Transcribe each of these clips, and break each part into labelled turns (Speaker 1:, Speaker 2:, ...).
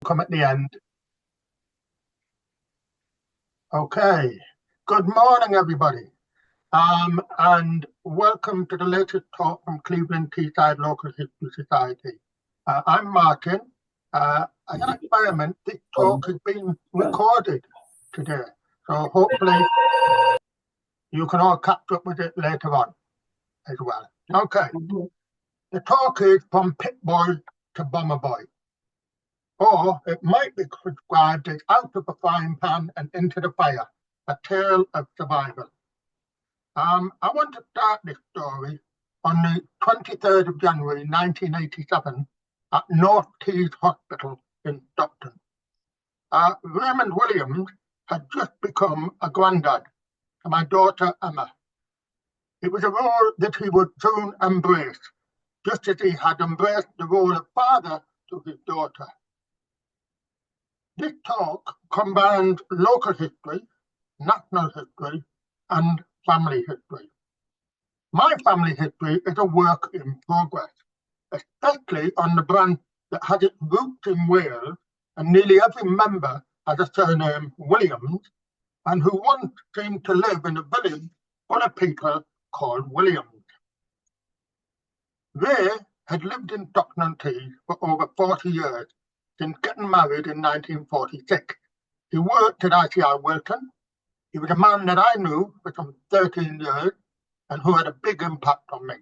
Speaker 1: come at the end. Okay. Good morning, everybody. And welcome to the latest talk from Cleveland Teesside Local History Society. I'm Martin. As an experiment, this talk has been recorded today, so hopefully you can all catch up with it later on as well. Okay. The talk is from pit boy to bomber boy, or it might be described as out of the frying pan and into the fire, a tale of survival. I want to start this story on the 23rd of January 1987 at North Tees Hospital in Stockton. Raymond Williams had just become a granddad to my daughter Emma. It was a role that he would soon embrace, just as he had embraced the role of father to his daughter. This talk combines local history, national history, and family history. My family history is a work in progress, especially on the branch that has its roots in Wales, and nearly every member has a surname Williams, and who once seemed to live in a village full of people called Williams. Ray had lived in Stockton-on-Tees for over 40 years, since getting married in 1946. He worked at ICI Wilton. He was a man that I knew for some 13 years and who had a big impact on me.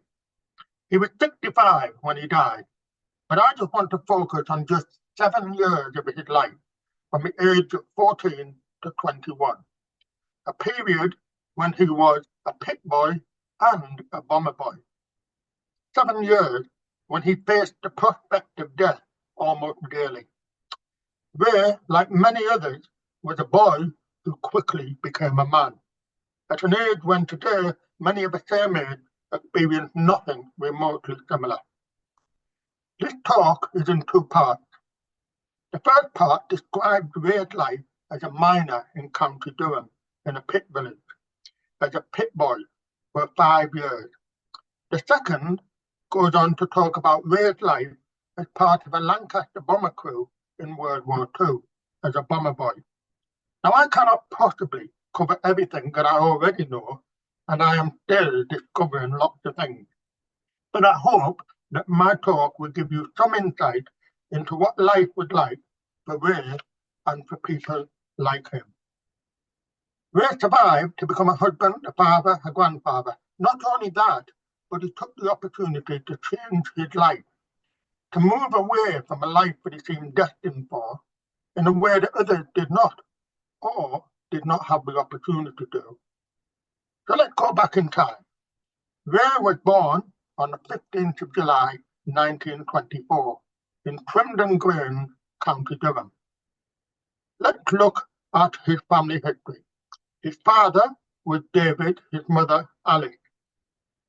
Speaker 1: He was 65 when he died, but I just want to focus on just 7 years of his life, from the age of 14 to 21, a period when he was a pit boy and a bomber boy. 7 years when he faced the prospect of death almost daily. Ray, like many others, was a boy who quickly became a man, at an age when today many of the same age experience nothing remotely similar. This talk is in 2 parts. The first part describes Ray's life as a miner in County Durham, in a pit village, as a pit boy for 5 years. The second goes on to talk about Ray's life as part of a Lancaster bomber crew in World War II, as a bomber boy. Now, I cannot possibly cover everything that I already know, and I am still discovering lots of things. But I hope that my talk will give you some insight into what life was like for Ray and for people like him. Ray survived to become a husband, a father, a grandfather. Not only that, but he took the opportunity to change his life, to move away from a life that he seemed destined for in a way that others did not, or did not have the opportunity to do. So let's go back in time. Ray was born on the 15th of July 1924 in Trimdon Grange, County Durham. Let's look at his family history. His father was David, his mother Alice.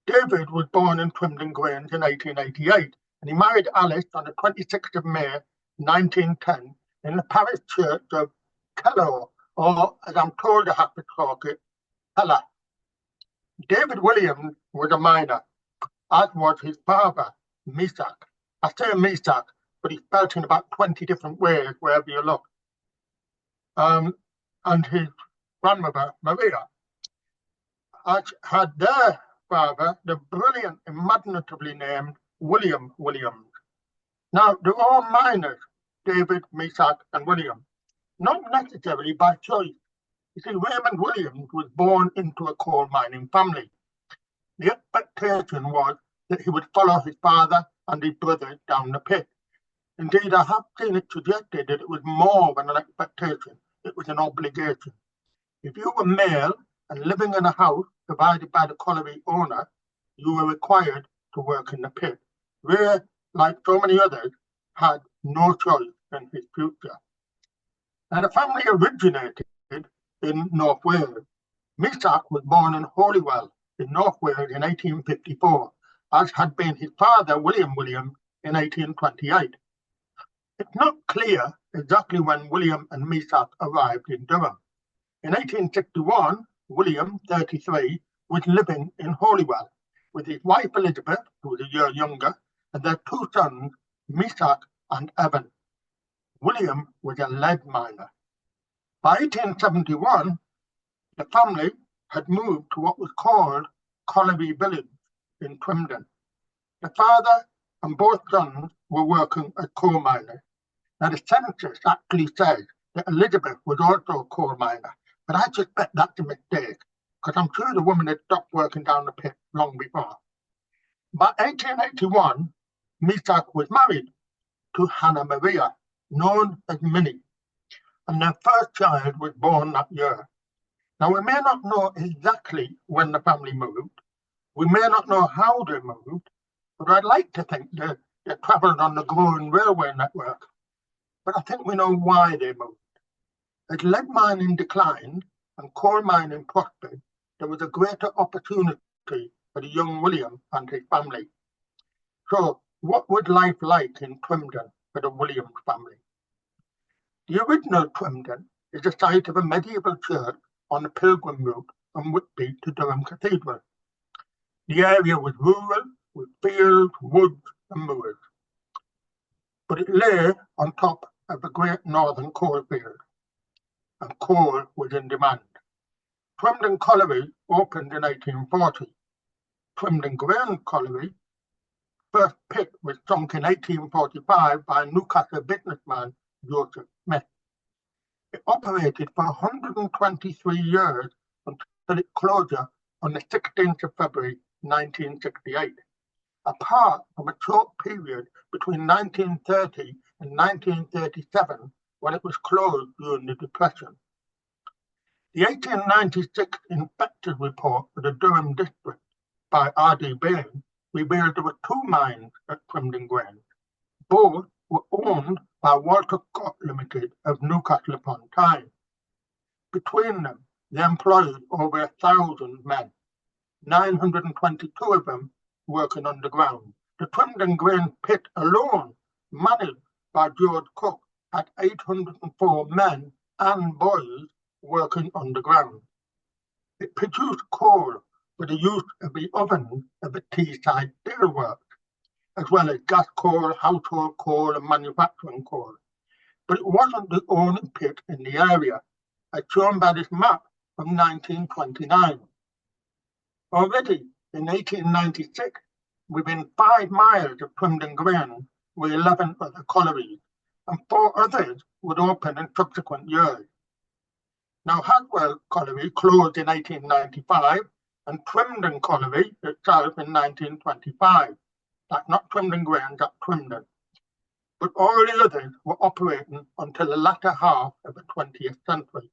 Speaker 1: David was born in Trimdon Grange in 1888, and he married Alice on the 26th of May 1910 in the parish church of Kellow, or as I'm told I have to talk it, Hella. David Williams was a miner, as was his father, Misak. I say Misak, but he's spelled in about 20 different ways wherever you look. And his grandmother, Maria, had their father, the brilliant, imaginatively named William Williams. Now, they're all miners, David, Misak, and William, not necessarily by choice. You see, Raymond Williams was born into a coal mining family. The expectation was that he would follow his father and his brothers down the pit. Indeed, I have seen it suggested that it was more than an expectation, it was an obligation. If you were male and living in a house provided by the colliery owner, you were required to work in the pit. Ray, like so many others, had no choice in his future. Now, the family originated in North Wales. Misak was born in Holywell in North Wales in 1854, as had been his father, William Williams, in 1828. It's not clear exactly when William and Misak arrived in Durham. In 1861, William, 33, was living in Holywell with his wife Elizabeth, who was a year younger, and their 2 sons, Misak and Evan. William was a lead miner. By 1871, the family had moved to what was called Colliery Village in Twymden. The father and both sons were working as coal miners. Now, the census actually says that Elizabeth was also a coal miner, but I suspect that's a mistake, because I'm sure the woman had stopped working down the pit long before. By 1881, Meshach was married to Hannah Maria, known as Minnie, and their first child was born that year. Now, we may not know exactly when the family moved, we may not know how they moved, but I'd like to think they travelled on the growing railway network. But I think we know why they moved. As lead mining declined and coal mining prospered, there was a greater opportunity for the young William and his family. So, what was life like in Twymden for the Williams family? The original Twymden is the site of a medieval church on the pilgrim route from Whitby to Durham Cathedral. The area was rural, with fields, woods and moors, but it lay on top of a great northern coal field, and coal was in demand. Twymden Colliery opened in 1840. Twymden Grain Colliery, first pit, was sunk in 1845 by Newcastle businessman Joseph Smith. It operated for 123 years until its closure on the 16th of February 1968. Apart from a short period between 1930 and 1937, when it was closed during the Depression. The 1896 inspector's report for the Durham district by R.D. Bain revealed there were two mines at Twymden Grain. Both were owned by Walter Scott Limited of Newcastle upon Tyne. Between them, they employed over 1,000 men, 922 of them working underground. The Twymden Grain pit alone, managed by George Cook, had 804 men and boys working underground. It produced coal for the use of the oven of the Teesside steel works, as well as gas coal, household coal and manufacturing coal. But it wasn't the only pit in the area, as shown by this map from 1929. Already in 1896, within 5 miles of Twymden Grain were 11 other collieries, and 4 others would open in subsequent years. Now, Haswell Colliery closed in 1895, and Twymden Colliery itself in 1925. That's not Twymden Grain, that's Twymden. But all the others were operating until the latter half of the 20th century.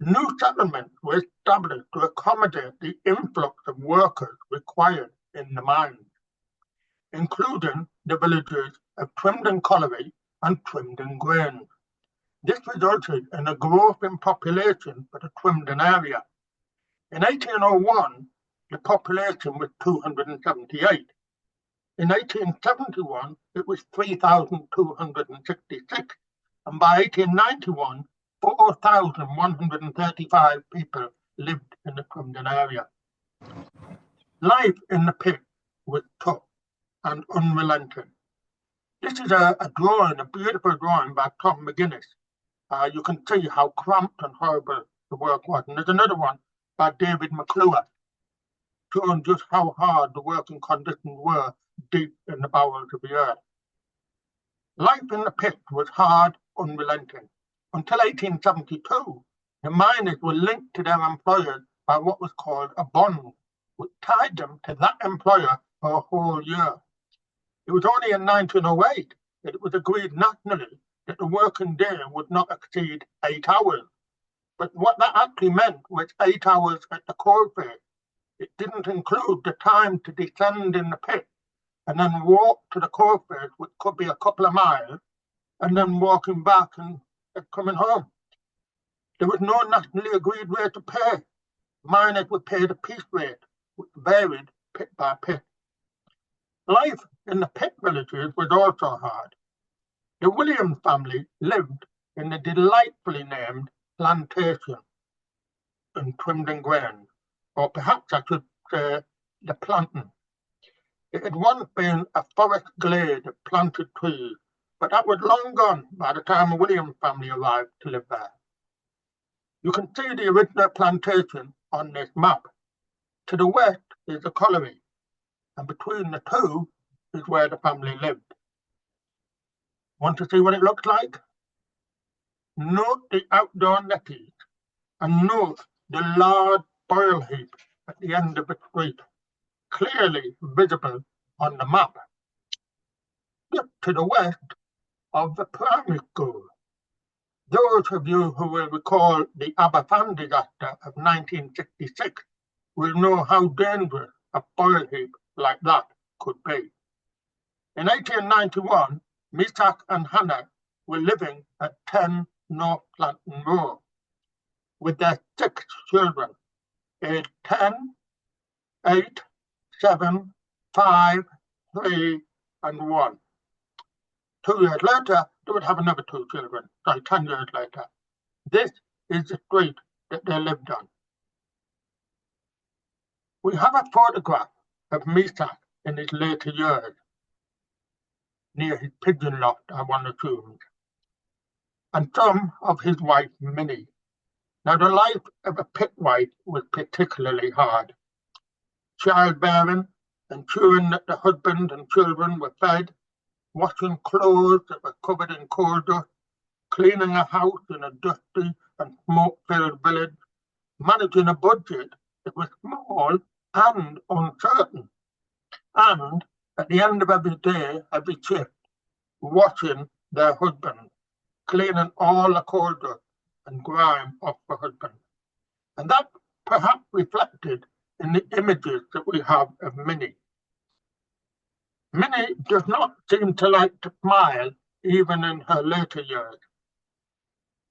Speaker 1: New settlements were established to accommodate the influx of workers required in the mines, including the villages of Twymden Colliery and Twymden Grain. This resulted in a growth in population for the Twymden area. In 1801, the population was 278. In 1871, it was 3,266, and by 1891, 4,135 people lived in the Twymden area. Life in the pit was tough and unrelenting. This is a drawing, a beautiful drawing by Tom McGuinness. You can see how cramped and horrible the work was. And there's another one by David McClure, showing just how hard the working conditions were deep in the bowels of the earth. Life in the pit was hard, unrelenting. Until 1872, the miners were linked to their employers by what was called a bond, which tied them to that employer for a whole year. It was only in 1908 that it was agreed nationally that the working day would not exceed 8 hours. But what that actually meant was 8 hours at the coalface. It didn't include the time to descend in the pit and then walk to the coalface, which could be a couple of miles, and then walking back and coming home. There was no nationally agreed rate of pay. Miners were paid a piece rate, which varied pit by pit. Life in the pit villages was also hard. The Williams family lived in the delightfully named plantation in Twymden Grain, or perhaps I should say the planting. It had once been a forest glade of planted trees but that was long gone by the time the Williams family arrived to live there. You can see the original plantation on this map. To the west is the colliery, and between the two is where the family lived. Want to see what it looks like? Note the outdoor netties, and note the large boil heap at the end of the street, clearly visible on the map. Just to the west of the primary school. Those of you who will recall the Aberfan disaster of 1966 will know how dangerous a boil heap like that could be. In 1891, Misak and Hannah were living at 10 North Planton Road with their 6 children, aged 10, 8, 7, 5, 3, and 1. 2 years later, they would have another 2 children, 10 years later. This is the street that they lived on. We have a photograph of Misak in his later years, near his pigeon loft, I want to assume, and some of his wife, Minnie. Now, the life of a pit wife was particularly hard. Childbearing, ensuring that the husband and children were fed, washing clothes that were covered in coal dust, cleaning a house in a dusty and smoke-filled village, managing a budget that was small and uncertain, and at the end of every day, every shift, washing their husbands, cleaning all the coal dust and grime off the husband. And that perhaps reflected in the images that we have of Minnie. Minnie does not seem to like to smile even in her later years.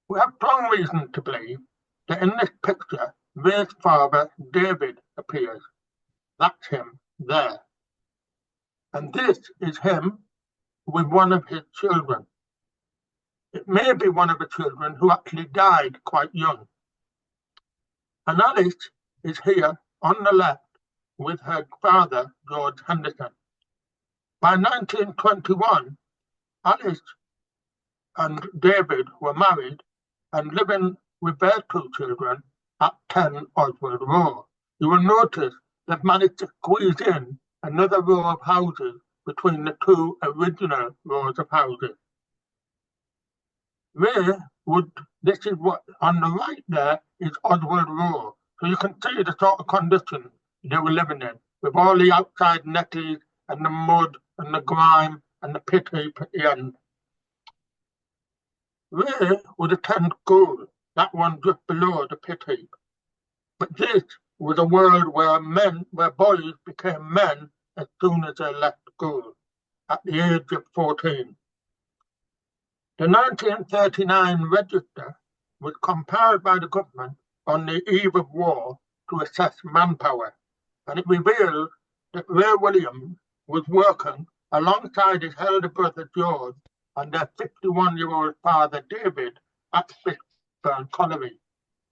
Speaker 1: We have strong reason to believe that in this picture, Ray's father, David, appears. That's him there. And this is him with one of his children. It may be one of the children who actually died quite young. And Alice is here on the left with her father, George Henderson. By 1921, Alice and David were married and living with their 2 children at 10 Oswald Row. You will notice they've managed to squeeze in another row of houses between the 2 original rows of houses. This is what, on the right there, is Oswald Row. So you can see the sort of conditions they were living in, with all the outside netties and the mud and the grime and the pit heap at the end. Ray would attend school, that one just below the pit heap. But this was a world where boys became men as soon as they left school, at the age of 14. The 1939 register was compiled by the government on the eve of war to assess manpower, and it revealed that Ray Williams was working alongside his elder brother George and their 51-year-old father David at Fishburn Colliery,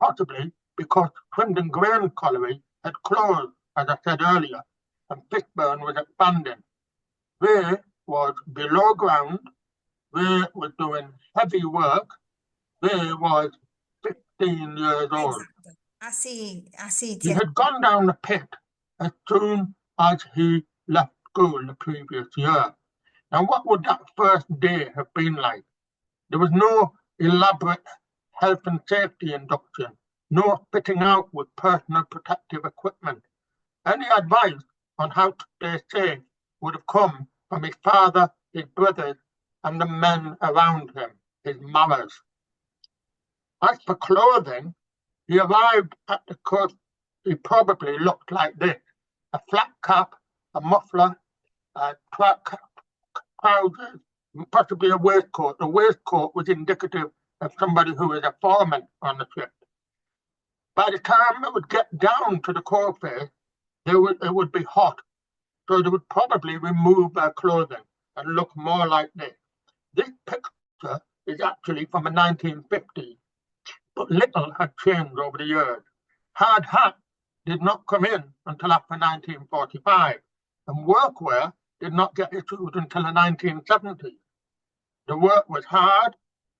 Speaker 1: possibly because Swindon Grain Colliery had closed, as I said earlier, and Fishburn was expanding. Ray was below ground. Ray was doing heavy work. Ray was 15 years old.
Speaker 2: I see.
Speaker 1: He had gone down the pit as soon as he left school the previous year. Now, what would that first day have been like? There was no elaborate health and safety induction, no fitting out with personal protective equipment. Any advice on how to stay safe would have come from his father, his brothers, and the men around him, his mothers. As for clothing, he arrived at the coast. He probably looked like this: a flat cap, a muffler, a trousers, possibly a waistcoat. The waistcoat was indicative of somebody who was a foreman on the ship. By the time it would get down to the coal face, it would be hot, so they would probably remove their clothing and look more like this. This picture is actually from the 1950s, but little had changed over the years. Hard hats did not come in until after 1945, and workwear did not get issued until the 1970s. The work was hard,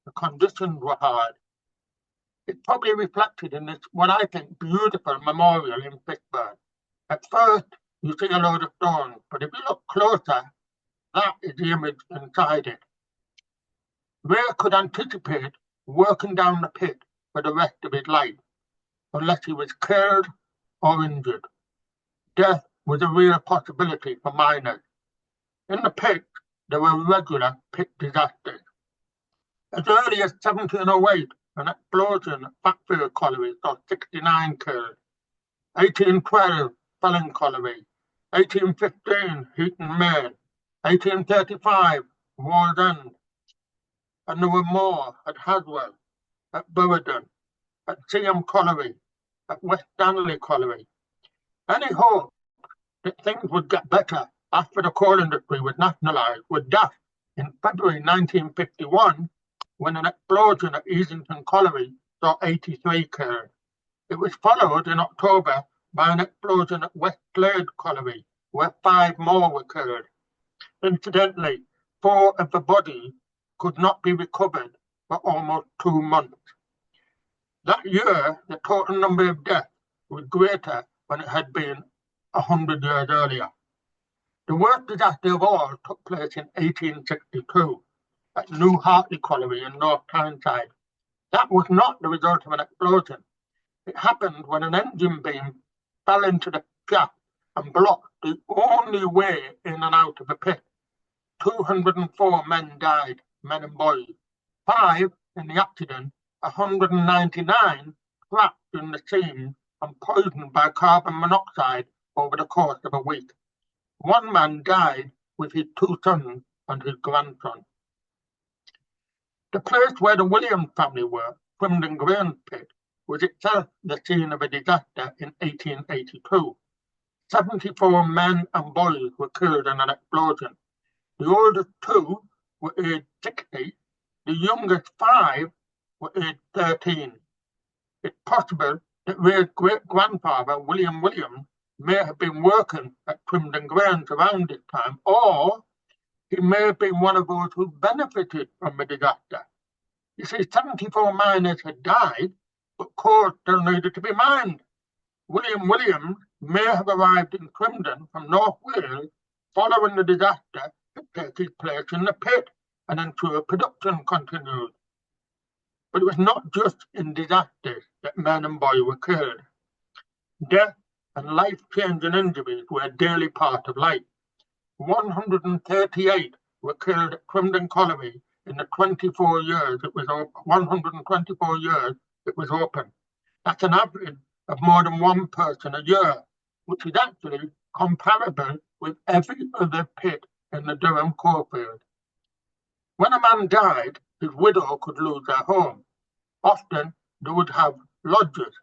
Speaker 1: the conditions were hard. It's probably reflected in this, what I think, beautiful memorial in Fishburn. At first, you see a load of stones, but if you look closer, that is the image inside it. Ray could anticipate working down the pit for the rest of his life, unless he was killed or injured. Death was a real possibility for miners. In the pit, there were regular pit disasters. As early as 1708, an explosion at Fatfield Colliery saw 69 killed. 1812, Felling Colliery. 1815, Heaton Main. 1835, Wall's End. And there were more at Haswell, at Burradon, at Seaham Colliery, at West Stanley Colliery. Any hope that things would get better after the coal industry was nationalised was dashed in February 1951 when an explosion at Easington Colliery saw 83 killed. It was followed in October by an explosion at West Glade Colliery, where 5 more were killed. Incidentally, 4 of the bodies could not be recovered for almost 2 months. That year, the total number of deaths was greater than it had been 100 years earlier. The worst disaster of all took place in 1862 at New Hartley Colliery in North Teesside. That was not the result of an explosion. It happened when an engine beam fell into the shaft and blocked the only way in and out of the pit. 204 men died, men and boys. 5 in the accident, 199 trapped in the seams and poisoned by carbon monoxide over the course of a week. 1 man died with his 2 sons and his grandson. The place where the Williams family were, Crimden Grange Pit, was itself the scene of a disaster in 1882. 74 men and boys were killed in an explosion. The oldest 2 were aged 60, the youngest 5 were aged 13. It's possible that Ray's great-grandfather, William Williams, may have been working at Crimden Grange around this time, or he may have been one of those who benefited from the disaster. You see, 74 miners had died, but coal still needed to be mined. William Williams may have arrived in Crimden from North Wales following the disaster to take his place in the pit and ensure production continued. But it was not just in disasters that men and boys were killed. Death and life-changing injuries were a daily part of life. 138 were killed at Crimden Colliery in the 24 years it was open. 124 years it was open. That's an average of more than 1 person a year, which is actually comparable with every other pit in the Durham coalfield. When a man died, his widow could lose their home. Often they would have lodgers,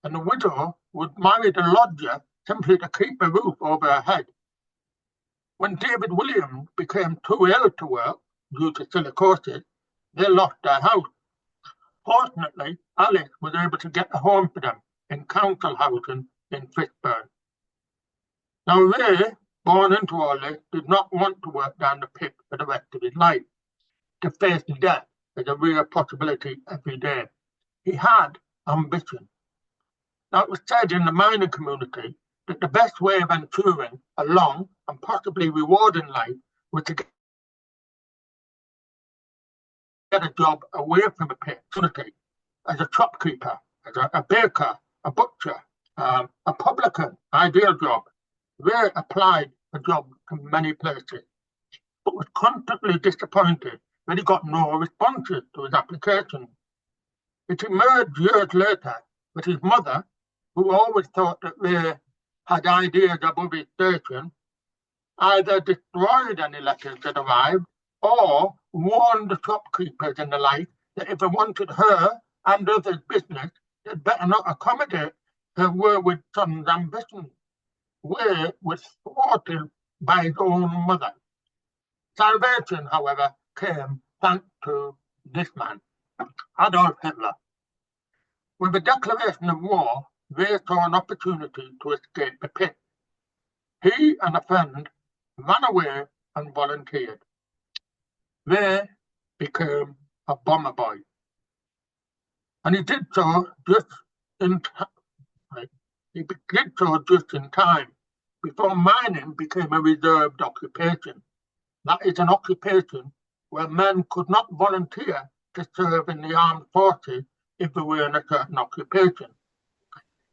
Speaker 1: and the widow would marry the lodger simply to keep a roof over her head. When David Williams became too ill to work due to silicosis, they lost their house. Fortunately, Alice was able to get a home for them in council housing in Fishburn. Now Ray, born into all this, did not want to work down the pit for the rest of his life. To face death is a real possibility every day. He had ambition. Now it was said in the mining community that the best way of ensuring a long and possibly rewarding life was to get a job away from the pit, as a shopkeeper, as a baker, a butcher, a publican, ideal job. Ray applied for jobs to many places, but was constantly disappointed that he got no responses to his application. It emerged years later that his mother, who always thought that Ray had ideas above his station, either destroyed any letters that arrived or warned the shopkeepers and the like that if they wanted her and others' business, they'd better not accommodate her wayward son's ambitions. Ray was thwarted by his own mother. Salvation, however, came thanks to this man, Adolf Hitler. With the declaration of war, Ray saw an opportunity to escape the pit. He and a friend ran away and volunteered. Ray became a bomber boy. And he did so just in time before mining became a reserved occupation. That is an occupation where men could not volunteer to serve in the armed forces if they were in a certain occupation.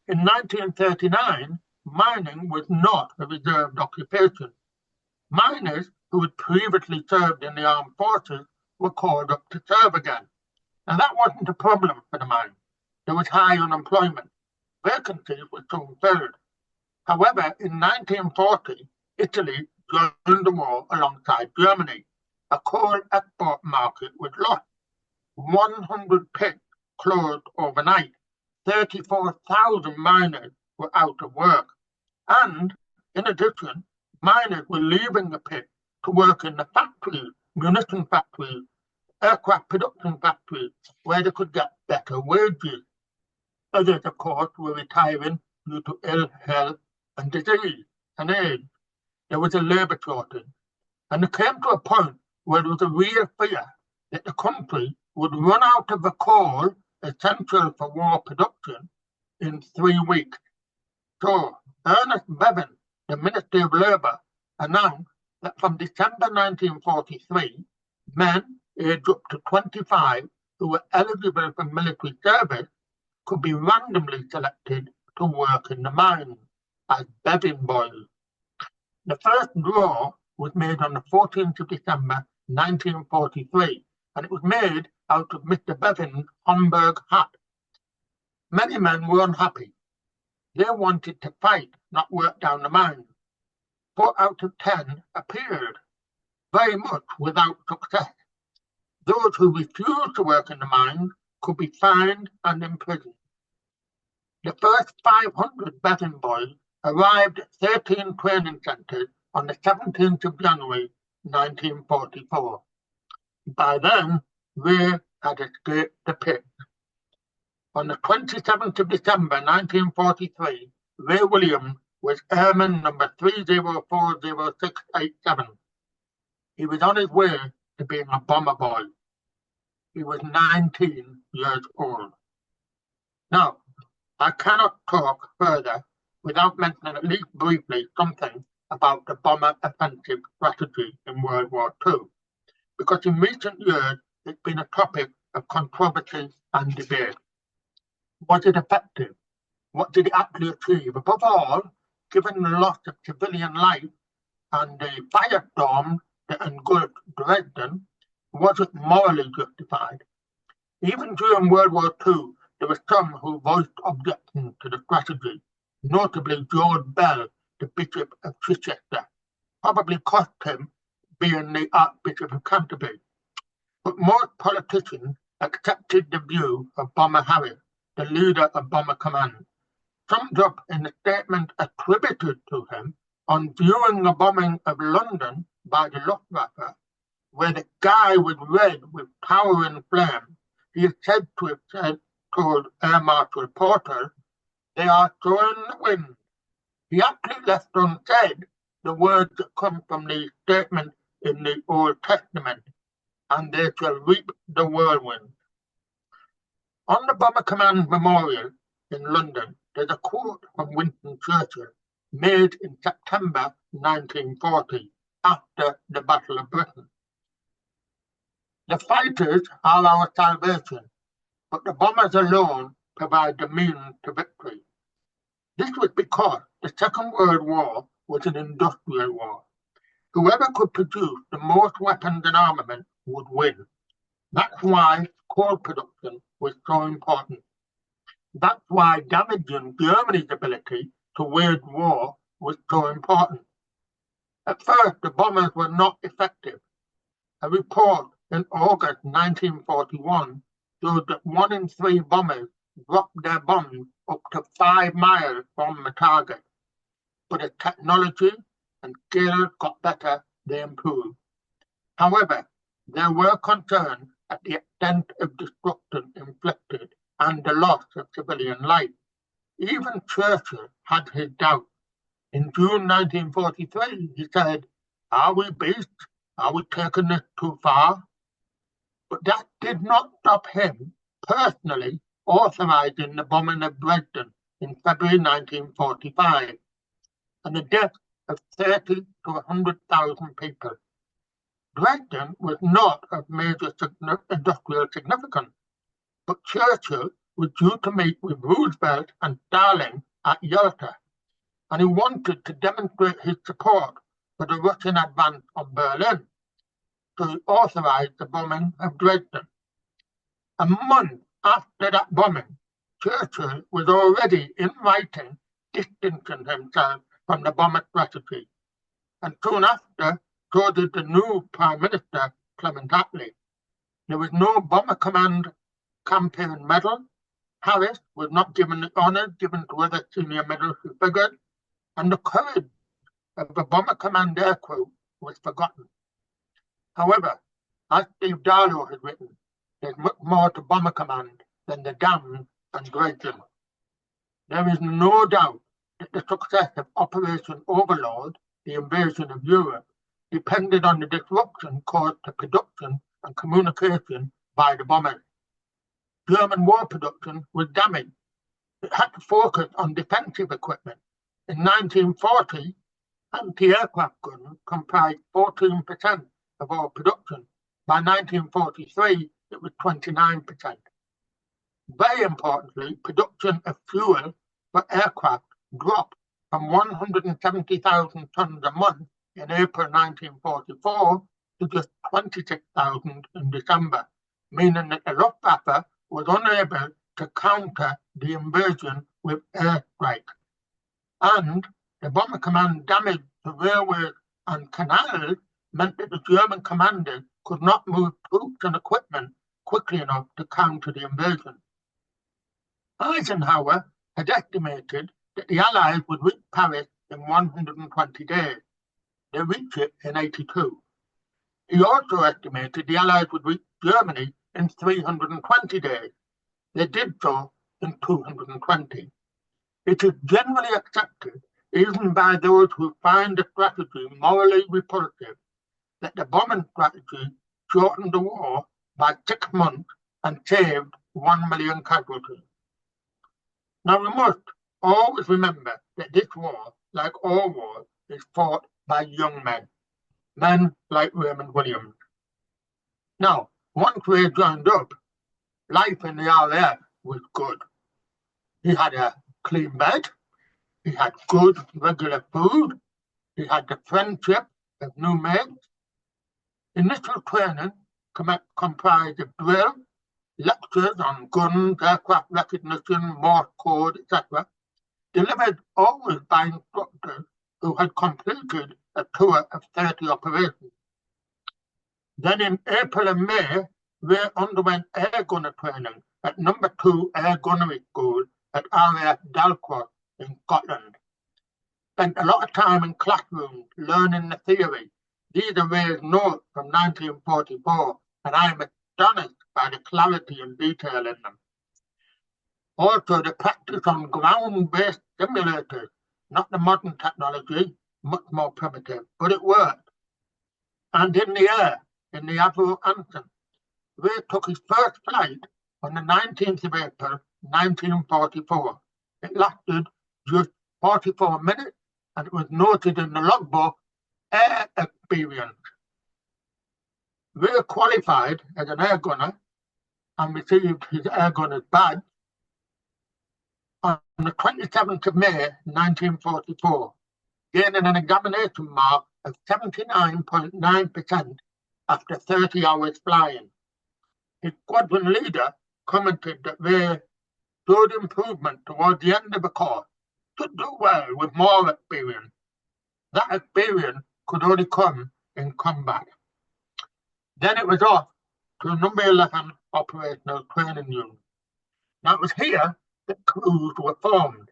Speaker 1: In 1939, mining was not a reserved occupation. Miners who had previously served in the armed forces were called up to serve again. And that wasn't a problem for the mine. There was high unemployment. Vacancies were soon filled. However, in 1940, Italy joined the war alongside Germany. A coal export market was lost. 100 pits closed overnight. 34,000 miners were out of work. And, in addition, miners were leaving the pit to work in the factories, munition factories, aircraft production factories, where they could get better wages. Others, of course, were retiring due to ill health and disease and age. There was a labour shortage. And it came to a point where there was a real fear that the country would run out of the coal essential for war production in 3 weeks. So Ernest Bevin, the Ministry of Labour, announced that from December 1943, men aged up to 25 who were eligible for military service could be randomly selected to work in the mines as Bevin boys. The first draw was made on the 14th of December 1943, and it was made out of Mr. Bevin's Homburg hat. Many men were unhappy. They wanted to fight, not work down the mines. 4 out of 10 appeared, very much without success. Those who refused to work in the mines could be fined and imprisoned. The first 500 Bevin boys arrived at 13 training centres on the 17th of January 1944. By then, they had escaped the pit. On the 27th of December 1943, Ray Williams was Airman number 3040687. He was on his way to being a bomber boy. He was 19 years old. Now, I cannot talk further without mentioning at least briefly something about the bomber offensive strategy in World War II, because in recent years it's been a topic of controversy and debate. Was it effective? What did it actually achieve? Above all, given the loss of civilian life and the firestorm that engulfed Dresden, was it morally justified? Even during World War II, there were some who voiced objections to the strategy, notably George Bell, the Bishop of Chichester, probably cost him being the Archbishop of Canterbury. But most politicians accepted the view of Bomber Harris, the leader of Bomber Command, summed up in a statement attributed to him on viewing the bombing of London by the Luftwaffe, where the guy was red with towering flame. He is said to have told Air Marshal Porter, "They are throwing the wind." He actually left unsaid the words that come from the statement in the Old Testament, "and they shall reap the whirlwind." On the Bomber Command Memorial in London, there's a quote from Winston Churchill made in September 1940, after the Battle of Britain. "The fighters are our salvation, but the bombers alone provide the means to victory." This was because the Second World War was an industrial war. Whoever could produce the most weapons and armament would win. That's why coal production was so important. That's why damaging Germany's ability to wage war was so important. At first, the bombers were not effective. A report in August 1941 showed that 1 in 3 bombers dropped their bombs up to 5 miles from the target. But as technology and skills got better, they improved. However, there were concerns at the extent of destruction inflicted and the loss of civilian life. Even Churchill had his doubts. In June 1943, he said, "Are we beasts? Are we taking this too far?" But that did not stop him personally authorising the bombing of Dresden in February 1945 and the death of 30 to 100,000 people. Dresden was not of major industrial significance, but Churchill was due to meet with Roosevelt and Stalin at Yalta, and he wanted to demonstrate his support for the Russian advance on Berlin, so he authorised the bombing of Dresden. A month after that bombing, Churchill was already in writing distancing himself from the bomber strategy, and soon after, so did the new Prime Minister, Clement Attlee. There was no Bomber Command campaign medal. Harris was not given the honours given to other senior military figures, and the courage of the Bomber Command aircrew was forgotten. However, as Steve Darlow has written, there's much more to Bomber Command than the dams and Dresden. There is no doubt that the success of Operation Overlord, the invasion of Europe, depended on the disruption caused to production and communication by the bombers. German war production was damaged. It had to focus on defensive equipment. In 1940, anti-aircraft guns comprised 14% of all production. By 1943, it was 29%. Very importantly, production of fuel for aircraft dropped from 170,000 tons a month in April 1944 to just 26,000 in December, meaning that the Luftwaffe was unable to counter the invasion with airstrikes. And the Bomber Command damage to railways and canals meant that the German commanders could not move troops and equipment quickly enough to counter the invasion. Eisenhower had estimated that the Allies would reach Paris in 120 days. They reached it in 82. He also estimated the Allies would reach Germany in 320 days. They did so in 220. It is generally accepted, even by those who find the strategy morally repulsive, that the bombing strategy shortened the war by 6 months and saved 1 million casualties. Now we must always remember that this war, like all wars, is fought by young men, men like Raymond Williams. Now, once we joined up, life in the RAF was good. He had a clean bed, he had good regular food, he had the friendship of new mates. Initial training comprised of drill, lectures on guns, aircraft recognition, Morse code, etc., delivered always by instructors who had completed a tour of 30 operations. Then in April and May, we underwent air gunner training at No. 2 Air Gunnery School at RAF Dalcross in Scotland. Spent a lot of time in classrooms learning the theory. These are raised notes from 1944, and I am astonished by the clarity and detail in them. Also, the practice on ground-based simulators, not the modern technology, much more primitive, but it worked. And in the air, in the Avro Anson, Ray took his first flight on the 19th of April, 1944. It lasted just 44 minutes, and it was noted in the logbook, air experience. Ray qualified as an air gunner and received his air gunner's badge on the 27th of May, 1944, gaining an examination mark of 79.9% after 30 hours flying. His squadron leader commented that Ray showed improvement towards the end of the course, could do well with more experience. That experience could only come in combat. Then it was off to No. 11 Operational Training Unit. Now it was here that crews were formed.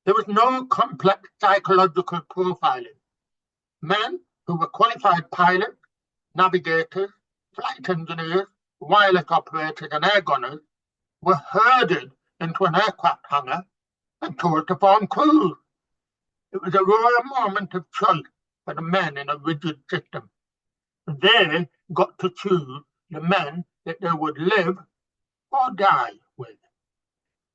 Speaker 1: There was no complex psychological profiling. Men who were qualified pilots, navigators, flight engineers, wireless operators and air gunners were herded into an aircraft hangar and told to form crews. It was a rare moment of choice for the men in a rigid system. They got to choose the men that they would live or die with.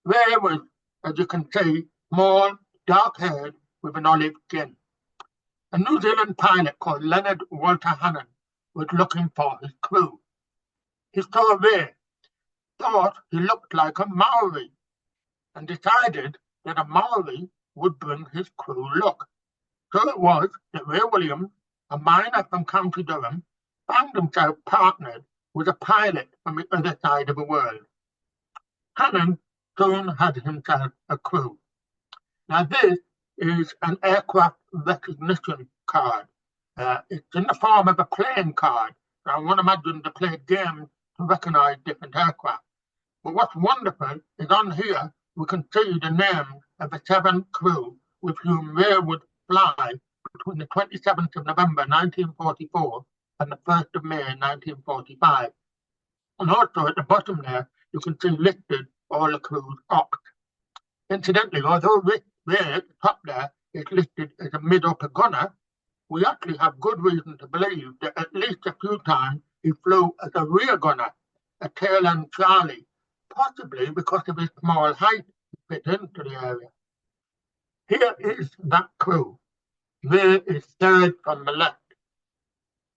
Speaker 1: Ray was, as you can see, small, dark-haired, with an olive skin. A New Zealand pilot called Leonard Walter Hannon was looking for his crew. He saw Ray, thought he looked like a Maori, and decided that a Maori would bring his crew luck. So it was that Ray Williams, a miner from County Durham, found himself partnered with a pilot from the other side of the world. Hannon soon had himself a crew. Now this is an aircraft recognition card. It's in the form of a playing card. I want to imagine to play games to recognise different aircraft. But what's wonderful is on here we can see the names of the 7 crew with whom Ray would fly between the 27th of November 1944 and the 1st of May 1945. And also at the bottom there, you can see listed all the crew's ops. Incidentally, although Ray at the top there is listed as a mid-upper gunner, we actually have good reason to believe that at least a few times he flew as a rear gunner, a tail-end Charlie, possibly because of his small height to fit into the area. Here is that crew. Ray is third from the left.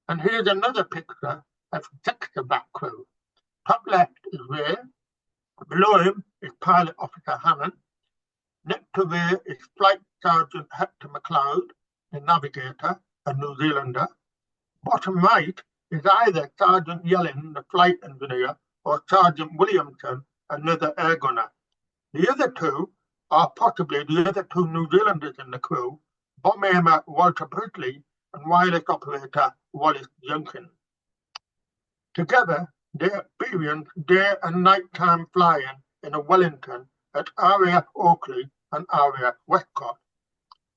Speaker 1: And here's another picture of 6 of that crew. Top left is Ray. Below him is Pilot Officer Hannon. Next to Ray is Flight Sergeant Hector McLeod, the navigator, a New Zealander. Bottom right is either Sergeant Yellin, the flight engineer, or Sergeant Williamson, another air gunner. The other 2 are possibly the other 2 New Zealanders in the crew, bomb aimer Walter Britley and wireless operator Wallace Jenkins. Together, they experienced day and nighttime flying in a Wellington at RAF Oakley and RAF Westcott.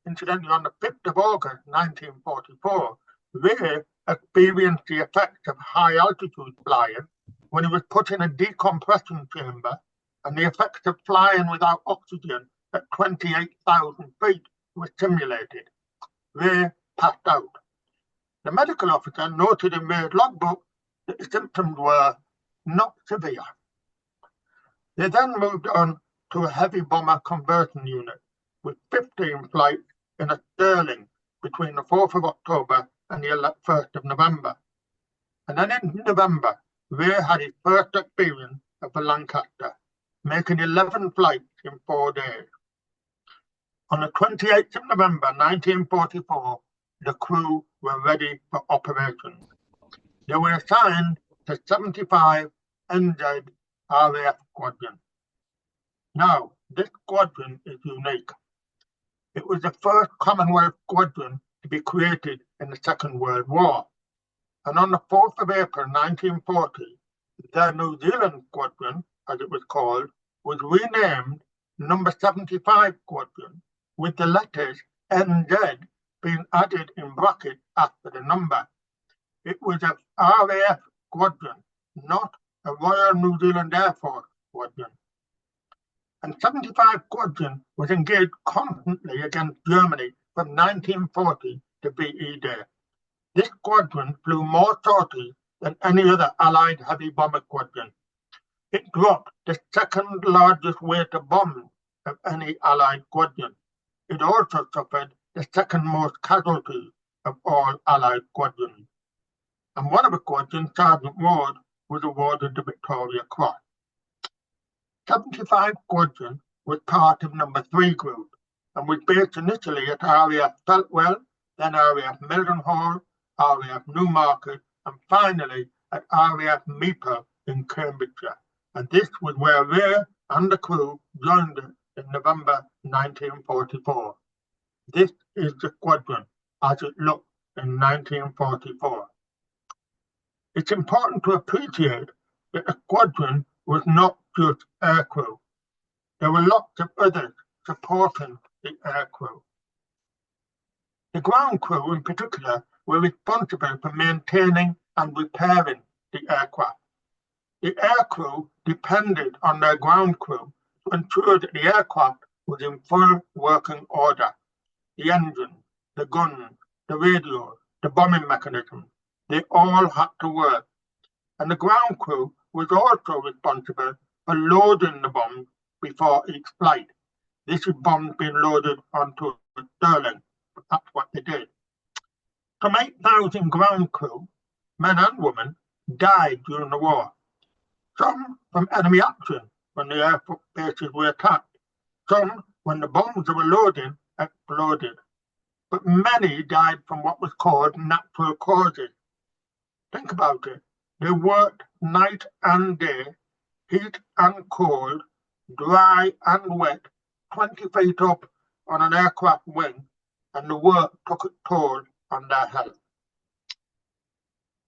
Speaker 1: Incidentally, on the 5th of August 1944, Ray experienced the effects of high altitude flying when he was put in a decompression chamber, and the effects of flying without oxygen at 28,000 feet was simulated. Ray passed out. The medical officer noted in Ray's logbook that the symptoms were not severe. They then moved on to a heavy bomber conversion unit with 15 flights in a Sterling between the 4th of October and the 1st of November. And then in November, Ray had his first experience of the Lancaster, making 11 flights in 4 days. On the 28th of November 1944, the crew were ready for operations. They were assigned to 75 NZ RAF Squadron. Now, this squadron is unique. It was the first Commonwealth squadron to be created in the Second World War. And on the 4th of April 1940, the New Zealand Squadron, as it was called, was renamed Number 75 Squadron, with the letters NZ being added in brackets after the number. It was a RAF squadron, not a Royal New Zealand Air Force squadron. And 75 Squadron was engaged constantly against Germany from 1940 to VE Day. This squadron flew more sorties than any other Allied heavy bomber squadron. It dropped the second largest weight of bombs of any Allied squadron. It also suffered the second most casualties of all Allied squadrons. And one of the squadrons, Sergeant Ward, was awarded the Victoria Cross. 75 Squadron was part of Number 3 Group and was based initially at RAF Feltwell, then RAF Mildenhall, RAF Newmarket, and finally at RAF Meeper in Cambridgeshire. And this was where Ray and the crew joined it in November 1944. This is the squadron as it looked in 1944. It's important to appreciate that the squadron was not just aircrew. There were lots of others supporting the aircrew. The ground crew in particular were responsible for maintaining and repairing the aircraft. The aircrew depended on their ground crew to ensure that the aircraft was in full working order. The engines, the guns, the radios, the bombing mechanisms, they all had to work. and the ground crew was also responsible for loading the bombs before each flight. This is bombs being loaded onto a Sterling, but that's what they did. Some 8,000 ground crew, men and women, died during the war. Some from enemy action when the air bases were attacked. Some when the bombs they were loading exploded. But many died from what was called natural causes. Think about it. They worked night and day, heat and cold, dry and wet, 20 feet up on an aircraft wing, and the work took its toll on their health.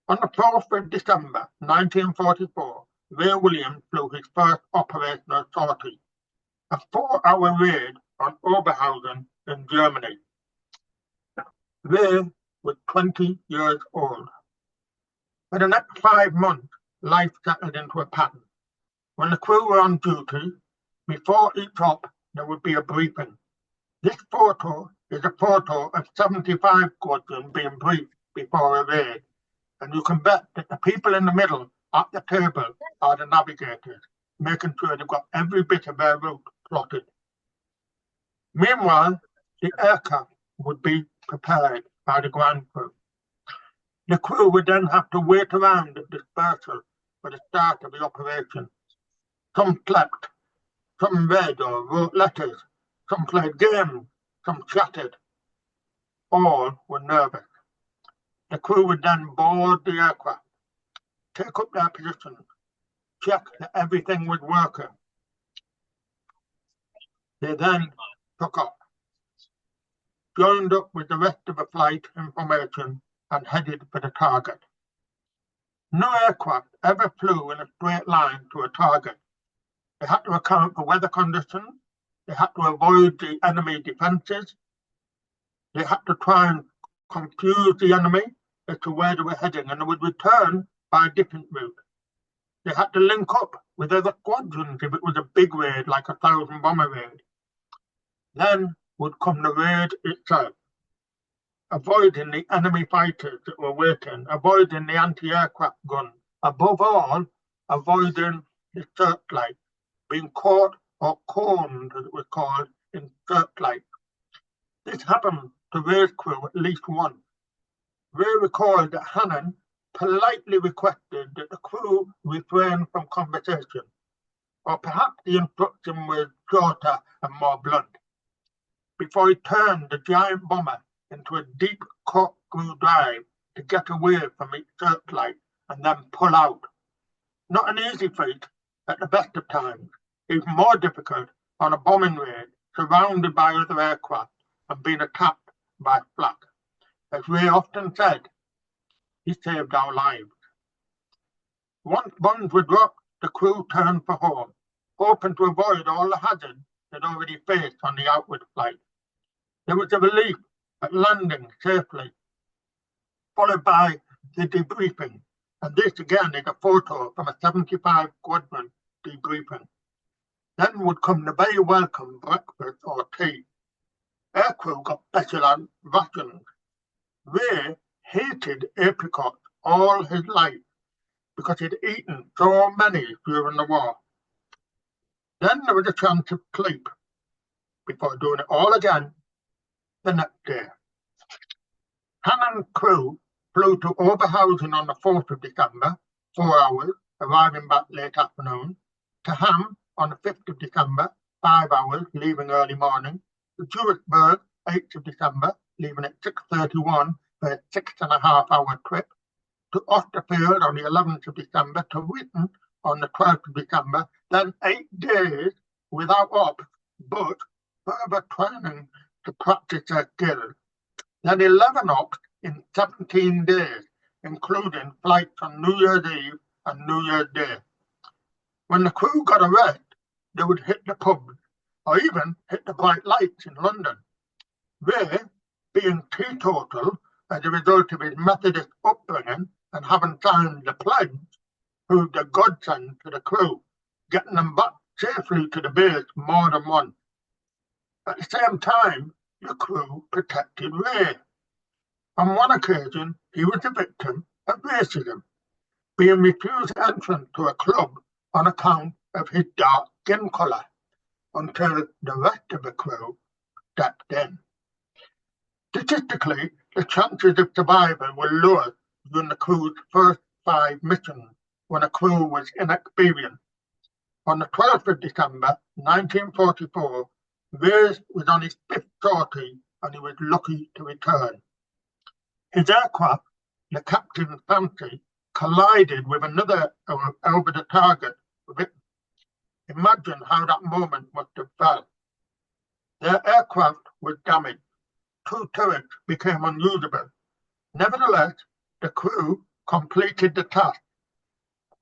Speaker 1: On the 4th of December 1944, Ray Williams flew his first operational sortie, a 4-hour raid on Oberhausen in Germany. Ray was 20 years old. For the next 5 months, life settled into a pattern. When the crew were on duty, before each op, there would be a briefing. This photo is a photo of 75 squadrons being briefed before a raid, and you can bet that the people in the middle at the table are the navigators, making sure they've got every bit of their route plotted. Meanwhile, the aircraft would be prepared by the ground crew. The crew would then have to wait around at dispersal for the start of the operation. Some slept, some read or wrote letters, some played games, some chatted. All were nervous. The crew would then board the aircraft, take up their positions, check that everything was working. They then took off, joined up with the rest of the flight information and headed for the target. No aircraft ever flew in a straight line to a target. They had to account for weather conditions, they had to avoid the enemy defences, they had to try and confuse the enemy as to where they were heading, and they would return by a different route. They had to link up with other squadrons if it was a big raid like a 1,000 bomber raid. Then would come the raid itself, avoiding the enemy fighters that were waiting, avoiding the anti-aircraft guns, above all, avoiding the searchlight, being caught or cornered, as it was called, in searchlight. This happened to Ray's crew at least once. Ray recalled that Hannon politely requested that the crew refrain from conversation, or perhaps the instruction was shorter and more blunt, before he turned the giant bomber into a deep corkscrew dive to get away from its searchlight and then pull out. Not an easy feat at the best of times, even more difficult on a bombing raid surrounded by other aircraft and being attacked by flak. As Ray often said, he saved our lives. Once bombs were dropped, the crew turned for home, hoping to avoid all the hazards they'd already faced on the outward flight. There was a relief at landing safely, followed by the debriefing, and this again is a photo from a 75 squadron debriefing. Then would come the very welcome breakfast or tea. Aircrew got special rations. Ray hated apricots all his life because he'd eaten so many during the war. Then there was a chance of sleep before doing it all again the next day. Hannon's crew flew to Oberhausen on the 4th of December, 4 hours, arriving back late afternoon, to Ham on the 5th of December, 5 hours, leaving early morning, to Duisburg, 8th of December, leaving at 6:31 for a 6.5-hour trip, to Osterfield on the 11th of December, to Witten on the 12th of December, then 8 days without ops, but further training to practice their skills. Then 11 ops in 17 days, including flights on New Year's Eve and New Year's Day. When the crew got a rest, they would hit the pubs, or even hit the bright lights in London. Ray, being teetotal as a result of his Methodist upbringing and having signed the pledge, proved a godsend to the crew, getting them back safely to the base more than once. At the same time, the crew protected Ray. On one occasion, he was a victim of racism. being refused entrance to a club on account of his dark skin colour, until the rest of the crew stepped in. Statistically, the chances of survival were lower during the crew's first 5 missions, when the crew was inexperienced. On the 12th of December 1944, Weir was on his 5th sortie and he was lucky to return. His aircraft, the Captain's Fancy, collided with another over the target. Imagine how that moment must have felt. Their aircraft was damaged. 2 turrets became unusable. Nevertheless, the crew completed the task,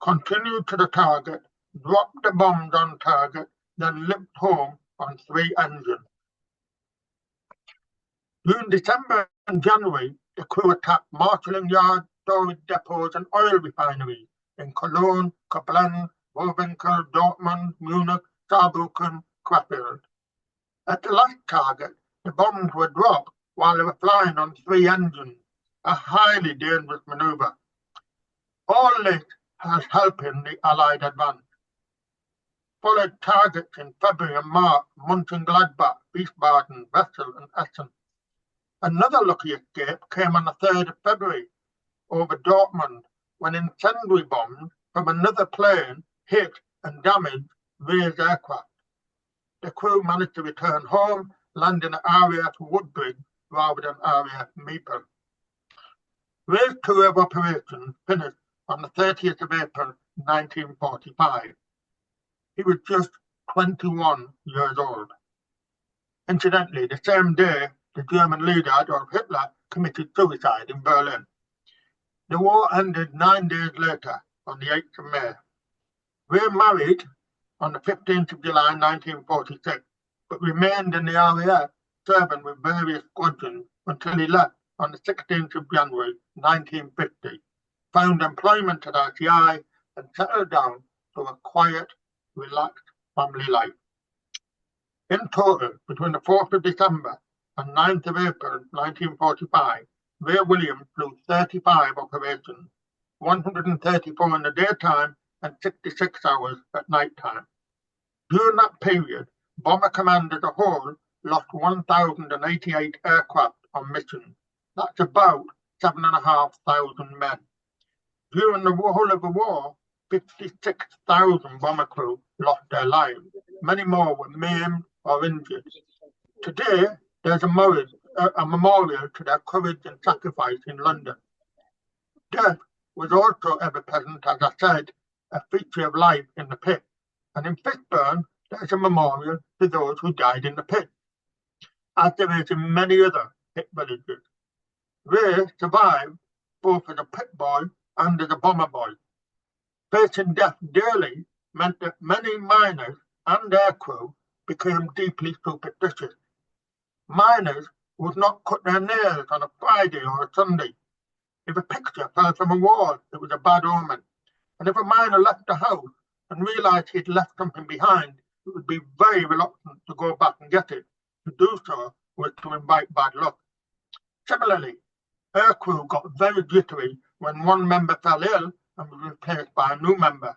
Speaker 1: continued to the target, dropped the bombs on target, then limped home on 3 engines. During December and January, the crew attacked marshalling yards, storage depots and oil refineries in Cologne, Koblenz, Wolfenbüttel, Dortmund, Munich, Saarbrücken, Krefeld. At the last target, the bombs were dropped while they were flying on 3 engines, a highly dangerous manoeuvre. All this has helping the Allied advance. Followed targets in February and March, Mönchengladbach, Wiesbaden, Wessel and Essen. Another lucky escape came on the 3rd of February over Dortmund, when incendiary bombs from another plane hit and damaged Weir's aircraft. The crew managed to return home, landing at RAF Woodbridge rather than RAF Meeple. Weir's tour of operations finished on the 30th of April 1945. He was just 21 years old. Incidentally, the same day, the German leader Adolf Hitler committed suicide in Berlin. The war ended 9 days later, on the 8th of May. Weir married on the 15th of July 1946, but remained in the RAF, serving with various squadrons until he left on the 16th of January 1950, found employment at RTI and settled down to a quiet, relaxed family life. In total, between the 4th of December and 9th of April 1945, Weir Williams flew 35 operations, 134 in the daytime and 66 hours at night time. During that period, Bomber Command as a whole lost 1,088 aircraft on missions. That's about 7,500 men. During the whole of the war, 56,000 bomber crew lost their lives. Many more were maimed or injured. Today, there's a memorial to their courage and sacrifice in London. Death was also ever present, as I said, a feature of life in the pit. And in Fishburn, there's a memorial to those who died in the pit, as there is in many other pit villages. Weir survived both as a pit boy and as a bomber boy. Facing death daily meant that many miners and aircrew became deeply superstitious. Miners would not cut their nails on a Friday or a Sunday. If a picture fell from a wall, it was a bad omen. And if a miner left the house and realized he'd left something behind, he would be very reluctant to go back and get it. To do so was to invite bad luck. Similarly, aircrew got very jittery when one member fell ill and was replaced by a new member.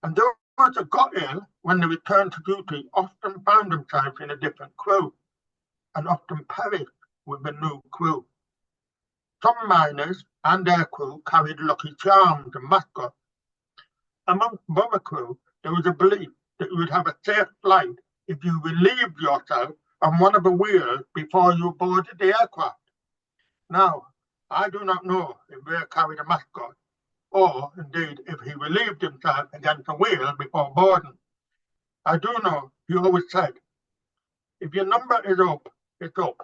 Speaker 1: And those that got ill, when they returned to duty, often found themselves in a different crew and often perished with the new crew. Some miners and aircrew carried lucky charms and mascots. Amongst bomber crew, there was a belief that you would have a safe flight if you relieved yourself on one of the wheels before you boarded the aircraft. Now, I do not know if Weir carried a mascot, or indeed if he relieved himself against a wheel before boarding. I do know he always said, if your number is up, it's up.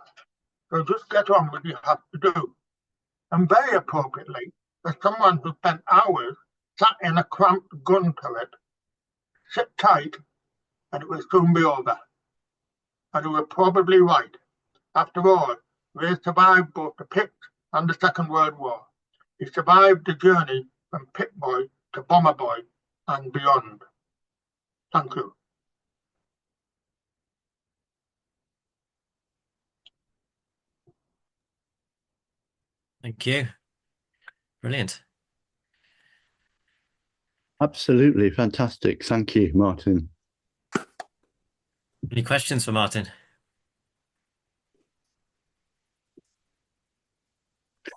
Speaker 1: So just get on with what you have to do. And very appropriately, as someone who spent hours sat in a cramped gun turret, sit tight, and it will soon be over. And he was probably right. After all, Weir survived both the pit and the Second World War. He survived the journey from pit boy to bomber boy and beyond. Thank you.
Speaker 2: Thank you. Brilliant. Absolutely fantastic. Thank you, Martin.
Speaker 3: Any questions for Martin?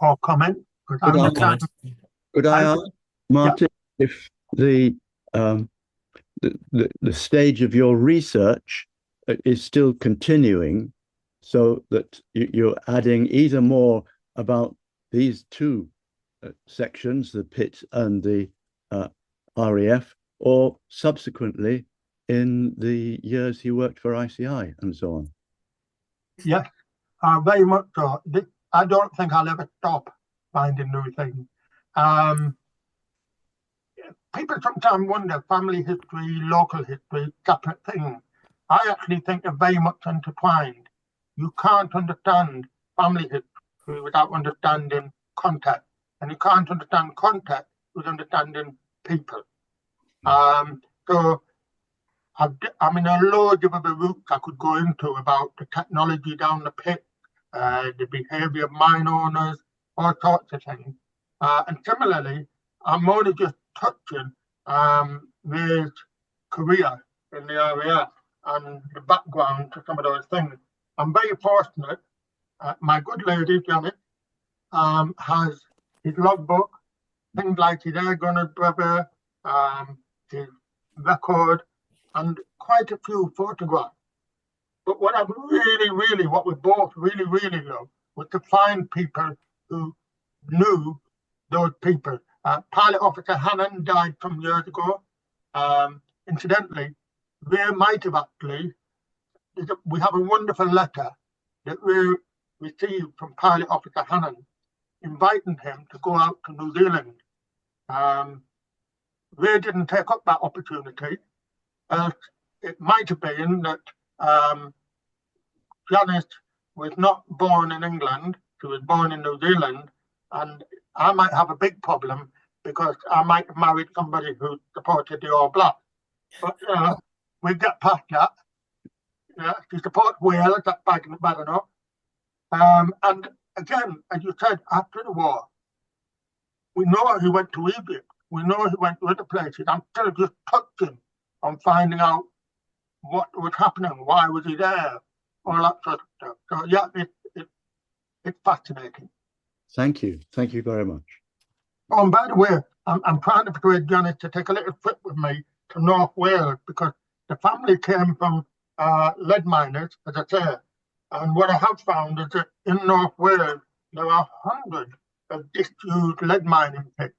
Speaker 1: Or comment? Because
Speaker 2: Could
Speaker 1: I'm
Speaker 2: I,
Speaker 3: Or
Speaker 1: not trying
Speaker 3: comment?
Speaker 1: to.
Speaker 2: could I
Speaker 1: I,
Speaker 2: ask,
Speaker 1: yeah,
Speaker 2: Martin, if um, the stage of your research is still continuing, so that you're adding either more about these two sections, the pit and the uh, RAF, or subsequently in the years he worked for ICI and so on.
Speaker 1: yes, very much so. I don't think I'll ever stop finding new things. Um, People sometimes wonder family history, local history, separate things. I actually think they're very much intertwined. You can't understand family history without understanding context, and you can't understand context without understanding people. Um, so I mean, there are loads of other routes I could go into about the technology down the pit, the behaviour of mine owners, all sorts of things. And similarly, I'm only just touching Ray's career in the RAF and the background to some of those things. I'm very fortunate. My good lady, Janet, has his logbook, things like his air gunner's brother, his record, and quite a few photographs. But what we both really loved was to find people who knew those people. Pilot Officer Hannon died some years ago. Incidentally, Ray might have actually, we have a wonderful letter that Ray received from Pilot Officer Hannon inviting him to go out to New Zealand. Ray didn't take up that opportunity. It might have been that Janet was not born in England, she was born in New Zealand, and I might have a big problem because I might have married somebody who supported the All Blacks. But we get past that. She supports Wales, that's bad enough. And again, as you said, after the war, we know he went to Egypt, we know he went to other places. I'm still just touching on finding out what was happening, why was he there, all that sort of stuff. So yeah, it's fascinating.
Speaker 2: Thank you. Thank you very much.
Speaker 1: Oh, and by the way, I'm trying to persuade Janet to take a little trip with me to North Wales because the family came from lead miners, as I say. And what I have found is that in North Wales, there are hundreds of disused lead mining pits.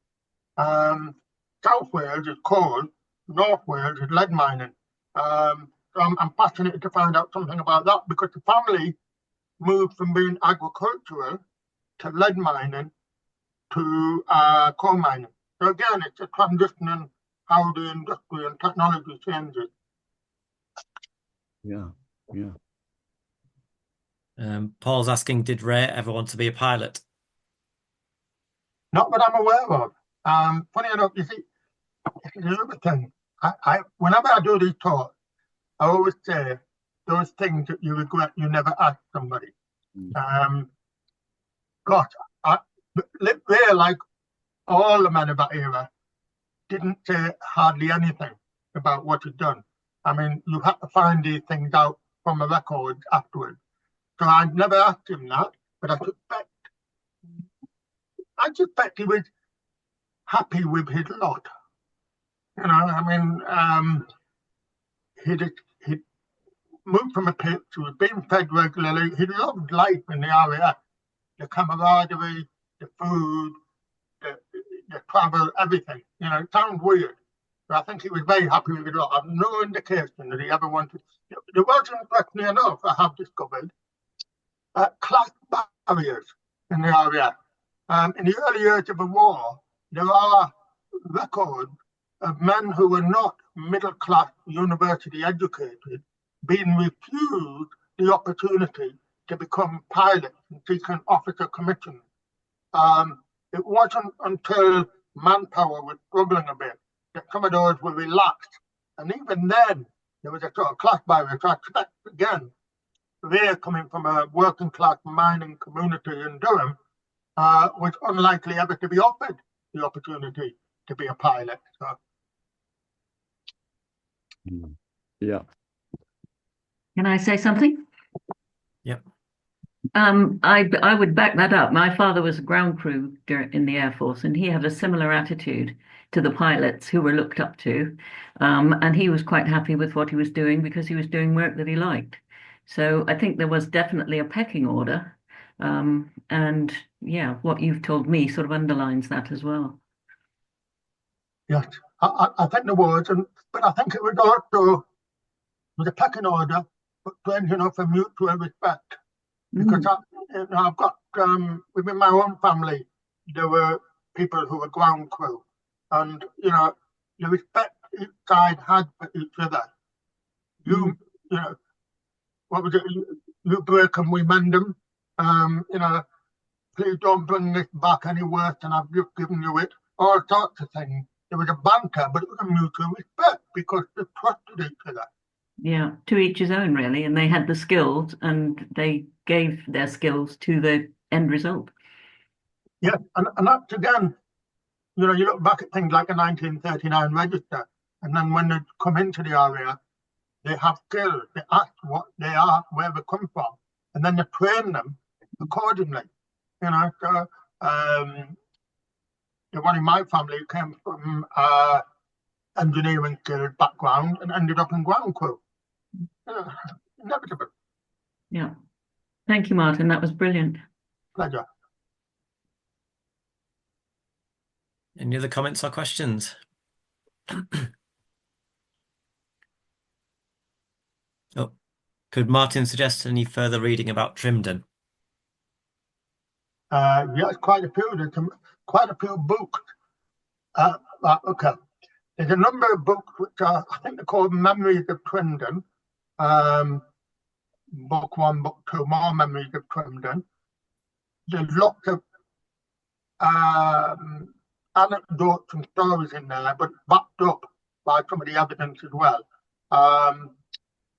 Speaker 1: South Wales is coal, North Wales is lead mining. So I'm fascinated to find out something about that because the family moved from being agricultural to lead mining to coal mining. So again, it's a transition in how the industry and technology changes.
Speaker 2: Yeah, yeah.
Speaker 3: Paul's asking, did Ray ever want to be a pilot?
Speaker 1: Not that I'm aware of. Funny enough, you see, the other thing, whenever I do these talks, I always say those things that you regret you never asked somebody. Um, gosh, Ray, like all the men of that era, didn't say hardly anything about what he'd done. I mean, you had to find these things out from a record afterwards. So I never asked him that, but I suspect he was happy with his lot. You know, I mean, he'd moved from a pit, he was being fed regularly. He loved life in the area, the camaraderie, the food, the, the travel, everything. You know, it sounds weird, but I think he was very happy with it all. I have no indication that he ever wanted. There was, interestingly enough, I have discovered class barriers in the area. In the early years of the war, there are records of men who were not middle class university educated being refused the opportunity to become pilots and seek an officer commission. It wasn't until manpower was struggling a bit that some of those were relaxed. And even then, there was a sort of class barrier. So I expect, again, Ray, coming from a working class mining community in Durham, was unlikely ever to be offered the opportunity to be a pilot. So
Speaker 2: Yeah.
Speaker 4: Can I say something?
Speaker 3: Yep.
Speaker 4: I would back that up. My father was a ground crew in the Air Force, and he had a similar attitude to the pilots who were looked up to. And he was quite happy with what he was doing because he was doing work that he liked. So I think there was definitely a pecking order. And yeah, what you've told me sort of underlines that as well.
Speaker 1: Yes, I think there was, but I think it was also with a pecking order, but ranging off a mutual respect. Because I've got within my own family, there were people who were ground crew, and the respect each side had for each other. You know, what was it? You break them, we mend them. Please don't bring this back any worse than I've just given you it. All sorts of things. There was a banter, but it was a mutual respect because they trusted each other.
Speaker 4: Yeah, to each his own, really. And they had the skills and they gave their skills to the end result.
Speaker 1: Yeah, and that's again, you look back at things like a 1939 register, and then when they come into the area, they have skills. They ask what they are, where they come from, and then they train them accordingly. So the one in my family came from engineering skills background and ended up in ground crew. Inevitable.
Speaker 4: Yeah. Thank you, Martin. That was brilliant.
Speaker 1: Pleasure.
Speaker 3: Any other comments or questions? Oh, could Martin suggest any further reading about Trimden?
Speaker 1: Yes, quite a few. There's quite a few books. Okay. There's a number of books which are, I think they're called Memories of Trimden. Book 1, book 2, more Memories of Trimden. There's lots of anecdotes and stories in there, but backed up by some of the evidence as well.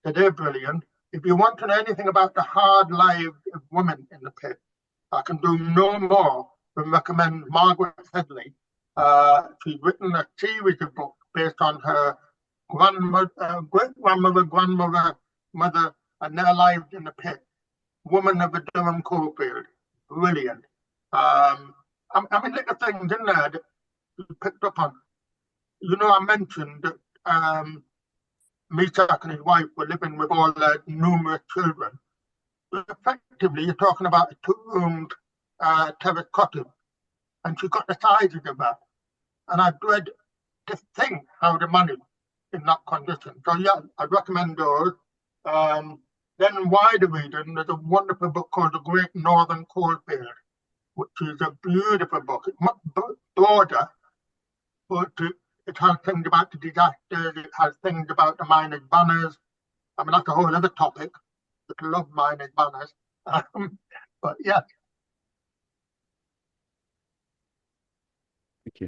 Speaker 1: They're brilliant. If you want to know anything about the hard lives of women in the pit, I can do no more than recommend Margaret Headley. She's written a series of books based on her grandmother, great-grandmother, mother, and their lives in the pit. Woman of the Durham coalfield. Brilliant. I mean, little things in there that you picked up on. I mentioned that Misak and his wife were living with all their numerous children. But effectively, you're talking about a two-roomed terrace cottage, and she got the sizes of that. And I dread to think how they managed in that condition. So yeah, I'd recommend those. Then wider reading, there's a wonderful book called The Great Northern Coalfield, which is a beautiful book. It's much broader, but it has things about the disasters, it has things about the miners' banners. I mean, that's a whole other topic. I love miners' banners. But yeah,